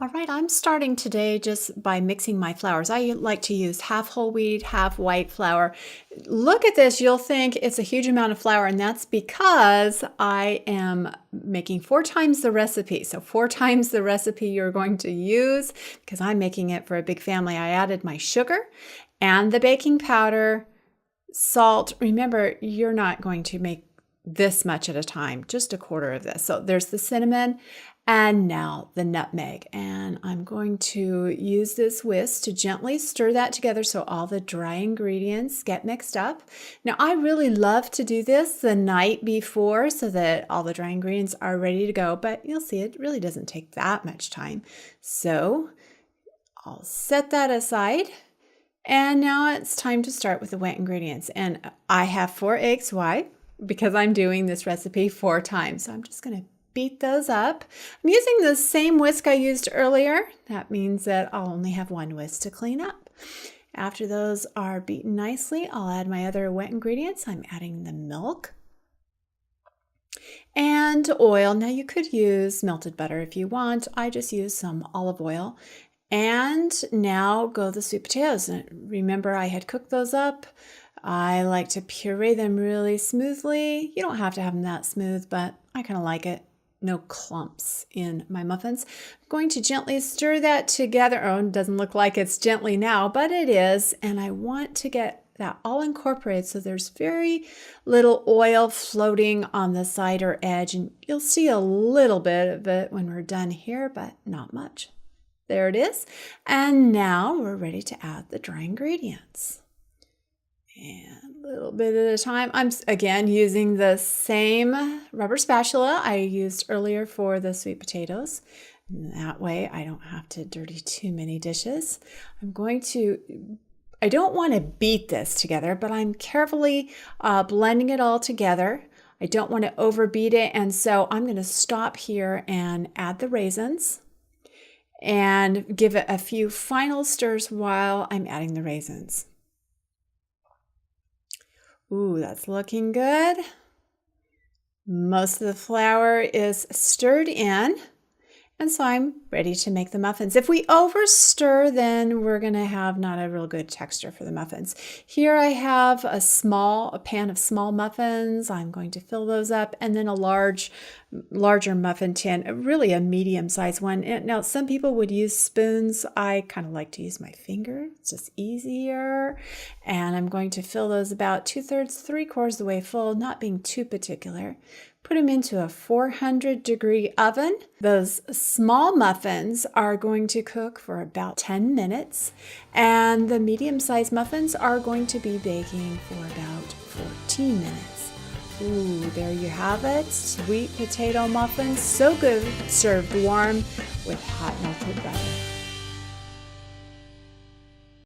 All right, I'm starting today just by mixing my flours. I like to use half whole wheat, half white flour. Look at this, you'll think it's a huge amount of flour, and that's because I am making 4 times the recipe. So 4 times the recipe you're going to use because I'm making it for a big family. I added my sugar and the baking powder, salt. Remember, you're not going to make this much at a time, just a quarter of this. So there's the cinnamon and now the nutmeg. And I'm going to use this whisk to gently stir that together so all the dry ingredients get mixed up. Now, I really love to do this the night before so that all the dry ingredients are ready to go, but you'll see it really doesn't take that much time. So I'll set that aside. And now it's time to start with the wet ingredients. And I have 4 eggs. Why? Because I'm doing this recipe 4 times. So I'm just going to beat those up. I'm using the same whisk I used earlier. That means that I'll only have 1 whisk to clean up. After those are beaten nicely, I'll add my other wet ingredients. I'm adding the milk and oil. Now you could use melted butter if you want. I just use some olive oil. And now go the sweet potatoes. And remember, I had cooked those up. I like to puree them really smoothly. You don't have to have them that smooth, but I kind of like it. No clumps in my muffins. I'm going to gently stir that together. Oh, it doesn't look like it's gently now, but it is. And I want to get that all incorporated so there's very little oil floating on the side or edge. And you'll see a little bit of it when we're done here, but not much. There it is. And now we're ready to add the dry ingredients. And a little bit at a time. I'm again using the same rubber spatula I used earlier for the sweet potatoes. And that way I don't have to dirty too many dishes. I don't want to beat this together, but I'm carefully blending it all together. I don't want to overbeat it, and so I'm going to stop here and add the raisins and give it a few final stirs while I'm adding the raisins. Ooh, that's looking good. Most of the flour is stirred in, and so I'm ready to make the muffins. If we over stir, then we're going to have not a real good texture for the muffins. Here I have a pan of small muffins. I'm going to fill those up, and then a larger muffin tin, really a medium-sized one. Now, some people would use spoons. I kind of like to use my finger. It's just easier. And I'm going to fill those about 2/3, 3/4 of the way full, not being too particular. Put them into a 400-degree oven. Those small muffins are going to cook for about 10 minutes, and the medium-sized muffins are going to be baking for about 14 minutes. Ooh, there you have it. Sweet potato muffins, so good, served warm with hot melted butter.